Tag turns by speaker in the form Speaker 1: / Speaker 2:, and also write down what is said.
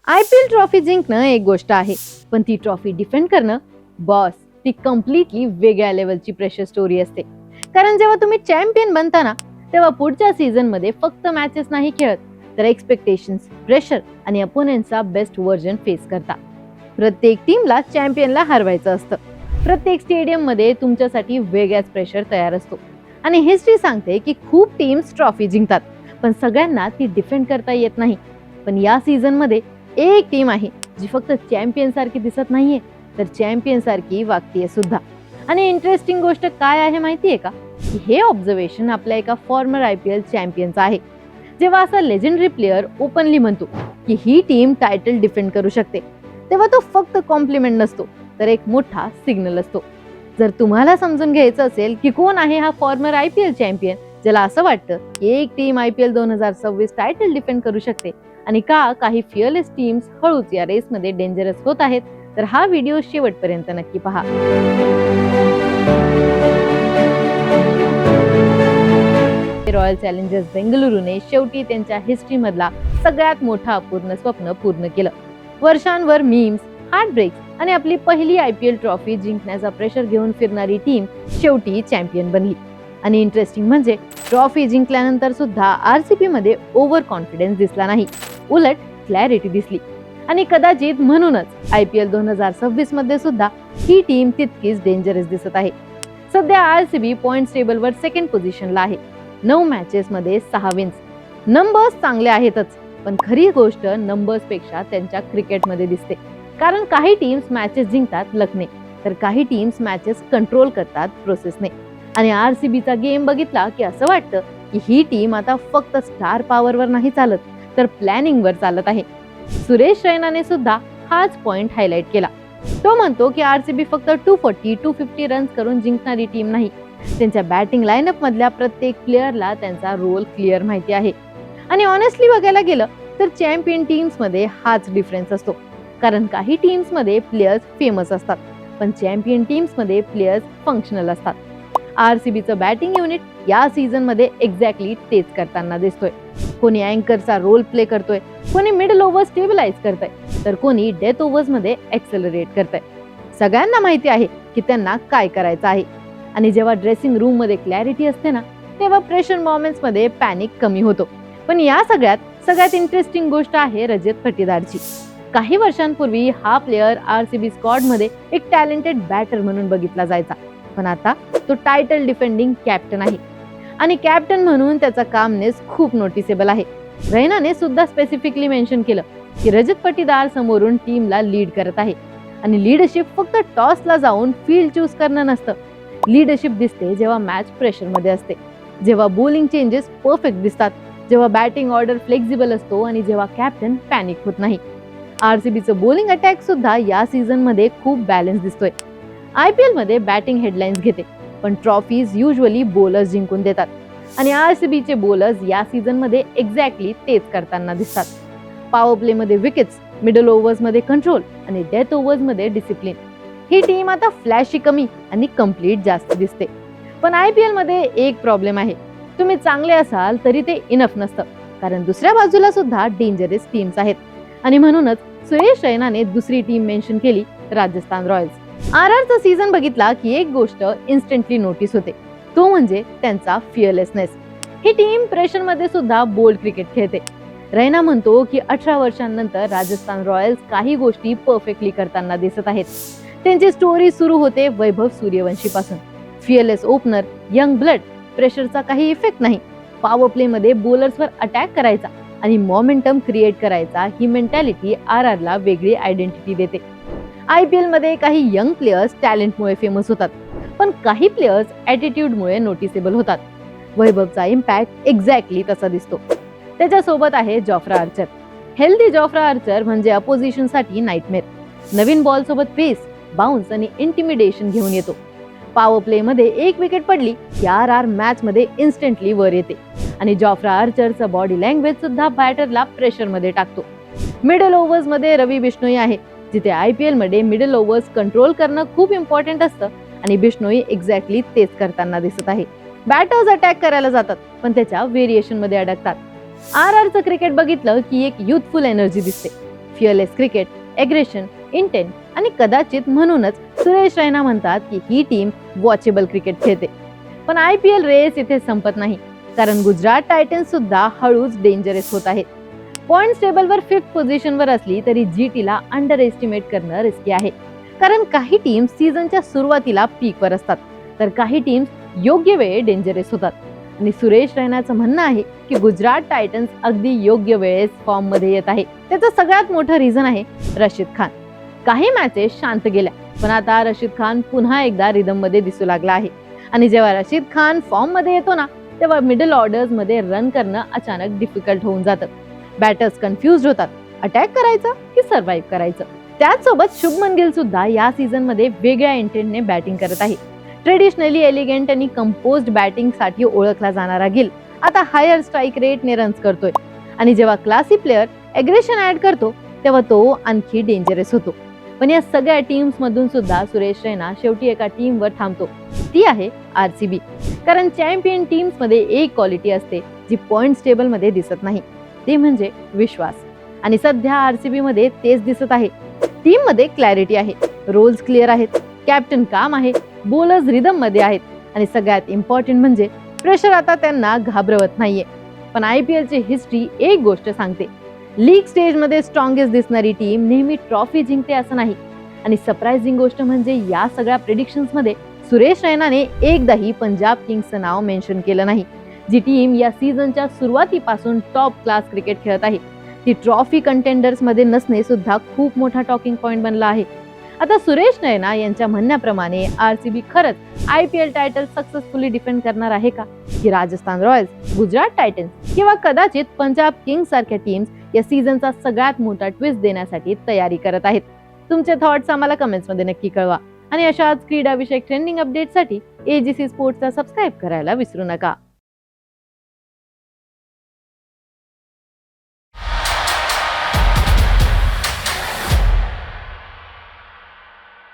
Speaker 1: IPL trophy जिंकणं एक गोष्ट आहे, पण ती ट्रॉफी डिफेंड करणं बॉस ती कम्प्लिटली वेगळ्या लेवलची प्रेशर स्टोरी असते. कारण जेव्हा तुम्ही चॅम्पियन बनता ना, तेव्हा पुढच्या सीझन मध्ये फक्त मॅचेस नाही खेळत, तर एक्सपेक्टेशन्स, प्रेशर आणि अपोनेंटचा बेस्ट व्हर्जन फेस करता. प्रत्येक टीमला चॅम्पियनला हरवायचं असतं. प्रत्येक स्टेडियम मध्ये तुमच्यासाठी वेगळाच प्रेशर तयार असतो. आणि हिस्ट्री सांगते की खूप टीम्स ट्रॉफी जिंकतात, पण सगळ्यांना ती डिफेंड करता येत नाही. पण या सीझन मध्ये एक टीम आहे जी फक्त चॅम्पियन सारखी दिसत नाहीये, तर चॅम्पियन सारखी वागतीये सुद्धा. आणि इंटरेस्टिंग गोष्ट काय आहे माहितीये का, की हे ऑब्झर्वेशन आपल्या एका फॉर्मर IPL चॅम्पियनचं आहे. जेव्हा असा लेजेंडरी प्लेअर ओपनली म्हणतो की ही टीम टायटल डिफेंड करू शकते, तेव्हा तो फक्त कॉम्प्लिमेंट नसतो, तर एक मोठा सिग्नल असतो. जर तुम्हाला समजून घ्यायचं असेल की कोण आहे हा फॉर्मर IPL चॅम्पियन ज्याला असं वाटतं की एक टीम IPL 2026 टायटल डिफेंड करू शकते, आणि का काही फिअरलेस टीम्स हळूच या रेसमध्ये डेंजरस होत आहेत, तर हा व्हिडिओ शेवटपर्यंत नक्की पहा. रॉयल चॅलेंजर्स बेंगळुरूने शेवटी त्यांच्या हिस्ट्री मधला सगळ्यात मोठा अपूर्ण स्वप्न पूर्ण केलं. वर्षांवर मीम्स, हार्ट ब्रेक्स आणि आपली पहिली IPL ट्रॉफी जिंकण्याचा प्रेशर घेऊन फिरणारी टीम शेवटी चॅम्पियन बनली. आणि इंटरेस्टिंग म्हणजे ट्रॉफी जिंकल्यानंतर सुद्धा RCB मध्ये ओव्हर कॉन्फिडन्स दिसला नाही, उलट क्लॅरिटी दिसली. आणि कदाचित म्हणूनच IPL 2026 मध्ये सुद्धा ही टीम तितकीच डेंजरस दिसत आहे. सध्या RCB पॉइंट्स टेबलवर सेकंड पोझिशनला आहे. 9 मॅचेस मध्ये 6 विन्स. नंबर्स चांगले आहेतच, पण खरी गोष्ट नंबर्स पेक्षा त्यांच्या क्रिकेटमध्ये दिसते. कारण काही टीम्स मॅचेस जिंकतात लकने, तर काही टीम्स मॅचेस कंट्रोल करतात प्रोसेसने. आणि RCBचा गेम बघितला की असं वाटतं की ही टीम आता फक्त स्टार पॉवरवर नाही चालत, तर प्लॅनिंगवर चालत आहे. सुरेश रैनाने सुद्धा हाच पॉइंट हायलाइट केला. तो म्हणतो की RCB फक्त 240-250 रन्स करून जिंकणारी टीम नाही, त्यांच्या बॅटिंग लाईनअप मधल्या प्रत्येक प्लेअरला त्यांचा रोल क्लिअर माहिती आहे. आणि ऑनेस्टली बघायला गेलं तर चॅम्पियन टीम्स मध्ये हाच डिफरन्स असतो. कारण काही टीम्स मध्ये प्लेयर्स फेमस असतात, पण चॅम्पियन टीम्स मध्ये प्लेयर्स फंक्शनल असतात. RCBचं बॅटिंग युनिट या सीझन मध्ये एक्झॅक्टली तेच करताना दिसतोय. कोणी अँकरचा रोल प्ले करतोय, कोणी मिडल ओव्हर स्टेबलाइज करतंय, तर कोणी डेथ ओव्हर्स मध्ये एक्सेलरेट करतंय. सगळ्यांना माहिती आहे की त्यांना काय करायचं आहे. आणि जेव्हा ड्रेसिंग रूम मध्ये क्लॅरिटी असते ना, तेव्हा प्रेशर मोमेंट्स मध्ये पॅनिक कमी होतो. पण या सगळ्यात इंटरेस्टिंग गोष्ट आहे रजत पाटीदारची. काही वर्षांपूर्वी हा प्लेअर RCB स्क्वॉड मध्ये एक टॅलेंटेड बॅटर म्हणून बघितला जायचा, पण आता तो टायटल डिफेंडिंग कॅप्टन आहे. आणि कॅप्टन म्हणून त्याचा कामनेस खूप नोटिसेबल आहे. रैनाने सुद्धा स्पेसिफिकली मेन्शन केलं की रजत पाटीदार समोरून टीमला लीड करत आहे. आणि लीडरशिप फक्त टॉसला जाऊन फील्ड चूज करणं नसतं. लीडरशिप दिसते जेव्हा मॅच प्रेशर मध्ये असते, जेव्हा बॉलिंग चेंजेस परफेक्ट दिसतात, जेव्हा बॅटिंग ऑर्डर फ्लेक्झिबल असतो, आणि जेव्हा कॅप्टन पॅनिक होत नाही. RCBचं बॉलिंग अटॅक सुद्धा या सीझन मध्ये खूप बॅलन्स दिसतोय. IPL मध्ये बॅटिंग हेडलाईन्स घेते, पण ट्रॉफीज युजली बॉलर्स जिंकून देतात. आणि RCBचे बॉलर्स या सीझन मध्ये एक्झॅक्टली तेच करताना दिसतात. पॉवर प्ले मध्ये विकेट्स, मिडल ओव्हर्स मध्ये कंट्रोल आणि डेथ ओव्हर्स मध्ये डिसिप्लिन. ही टीम आता फ्लॅशी कमी आणि कम्प्लीट जास्त दिसते. पण IPL मध्ये एक प्रॉब्लेम आहे, तुम्ही चांगले असाल तरी ते इनफ नसतं, कारण दुसऱ्या बाजूला सुद्धा डेंजरस टीम्स आहेत. आणि म्हणूनच सुरेश रैनाने दुसरी टीम मेन्शन केली, राजस्थान रॉयल्स. RRचा सीझन बघितला की एक गोष्ट इन्स्टंटली नोटीस होते, तो म्हणजे त्यांचा फिअरलेसनेस. ही टीम प्रेशर मध्ये सुद्धा बोल्ड क्रिकेट खेळते. रैना म्हणतो की 18 वर्षांनंतर राजस्थान रॉयल्स काही गोष्टी परफेक्टली करताना दिसत आहेत. त्यांची स्टोरी सुरू होते वैभव सूर्यवंशी पासून. फिअरलेस ओपनर, यंग ब्लड, प्रेशरचा काही इफेक्ट नाही, पॉवर प्ले मध्ये बॉलर्सवर अटॅक करायचा आणि मोमेंटम क्रिएट करायचा, ही मेंटॅलिटी RRला वेगळी आयडेंटिटी देते. IPL मध्ये काही यंग प्लेयर्स टॅलेंटमुळे फेमस होतात, पण काही प्लेयर्स ॲटिट्यूडमुळे नोटिसेबल होतात. वैभवचा इम्पॅक्ट एक्झॅक्टली तसा दिसतो. त्याच्यासोबत आहे Jofra Archer. Healthy Jofra Archer म्हणजे अपोजिशन साठी नाईटमेअर. नवीन बॉल सोबत पेस, बाउन्स आणि इंटिमिडेशन घेऊन येतो. पॉवर प्ले मध्ये एक विकेट पडली की RR मॅच मध्ये इन्स्टंटली वर येते. आणि जॉफ्रा आर्चरचा बॉडी लँग्वेज सुद्धा बॅटरला प्रेशर मध्ये टाकतो. मिडल ओव्हर्स मध्ये रवी बिश्नोई आहे, जिथे IPL मध्ये मिडल ओव्हर्स कंट्रोल करणं खूप इम्पॉर्टंट असतं, आणि बिश्नोई एक्झॅक्टली तेच करताना दिसत आहे. बॅटर्स अटॅक करायला जातात, पण त्याच्या व्हेरिएशन मध्ये अडकतात. RRचं क्रिकेट बघितलं की एक युथफुल एनर्जी दिसते. फिअरलेस क्रिकेट, एग्रेशन, इंटेंट आणि कदाचित म्हणूनच सुरेश रैना म्हणतात की ही टीम वॉचेबल क्रिकेट खेळते. पण IPL रेस इथे संपत नाही, कारण गुजरात टायटन्स सुद्धा हळूच डेंजरस होत आहेत. पॉइंट्स टेबलवर 5th पोझिशनवर असली तरी GTला अंडर एस्टिमेट करणं रिस्की आहे, कारण काही टीम्स सीझनच्या सुरुवातीला पीकवर असतात तर काही टीम्स योग्य वेळी डेंजरस होतात. आणि सुरेश रैनाचं म्हणणं आहे की गुजरात टायटन्स अगदी योग्य वेळेस फॉर्म मध्ये येत आहे. त्याचं सगळ्यात मोठं रिझन आहे रशीद खान. काही मॅचेस शांत गेल्या, पण आता रशीद खान पुन्हा एकदा रिदम मध्ये दिसू लागला आहे. आणि जेव्हा रशीद खान फॉर्म मध्ये येतो ना, तेव्हा मिडल ऑर्डर्स मध्ये रन करणं अचानक डिफिकल्ट होऊन जातं. बॅटर्स कन्फ्युज होतात, अटॅक करायचं की सर्व्हाइव्ह करायचं. त्याचसोबत शुभमन गिल सुद्धा या सीझन मध्ये वेगळ्या इंटेंटने बॅटिंग करत आहे. ट्रेडिशनली एलिगंट आणि कंपोज्ड बॅटिंग साठी ओळखला जाणारा गिल आता हायर स्ट्राईक रेटने रन्स करतोय. आणि जेव्हा क्लासी प्लेअर एग्रेशन ऍड करतो तेव्हा तो आणखी डेंजरस होतो. पण या सगळ्या टीम्स मधून सुद्धा सुरेश रैना शेवटी एका टीमवर थांबतो, ती आहे RCB. कारण चॅम्पियन टीम्स मध्ये एक क्वालिटी असते जी पॉइंट्स टेबल मध्ये दिसत नाही, ते म्हणजे विश्वास. आणि सध्या RCB मध्ये तेच दिसत आहे. टीम मध्ये क्लॅरिटी आहे, रोल्स क्लिअर आहेत, कॅप्टन काम आहे, बॉलर्स रिदम मध्ये आहेत आणि सगळ्यात इम्पॉर्टंट म्हणजे प्रेशर आता त्यांना घाबरवत नाहीये. पण IPL ची हिस्ट्री एक गोष्ट सांगते, लीग स्टेज मध्ये स्ट्रॉंगेस्ट दिसणारी टीम नेहमी ट्रॉफी जिंकते असं नाही. आणि सरप्राइझिंग गोष्ट म्हणजे या सगळ्या प्रेडिक्शन्स मध्ये सुरेश रैनाने एकदाही पंजाब किंग्सचं नाव मेन्शन केलं नाही, जी टीम या सीझनच्या सुरुवातीपासून टॉप क्लास क्रिकेट खेळत आहे. ती ट्रॉफी कंटेंडर्स मध्ये नसणे सुद्धा खूप मोठा टॉकिंग पॉइंट बनला आहे. आता सुरेश रैना यांच्या म्हणण्याप्रमाणे RCB खरंच IPL टायटल सक्सेसफुली डिफेंड करणार आहे का, की राजस्थान रॉयल्स, गुजरात टायटन्स किंवा कदाचित पंजाब किंग्स सारख्या टीम्स या सीझनचा सगळ्यात मोठा ट्विस्ट देण्यासाठी तयारी करत आहेत? तुमचे थॉट्स आम्हाला कमेंट्स मध्ये नक्की कळवा. आणि अशाच क्रीडा विषयक ट्रेंडिंग अपडेटसाठी AGC स्पोर्ट्सला सबस्क्राईब करायला विसरू नका.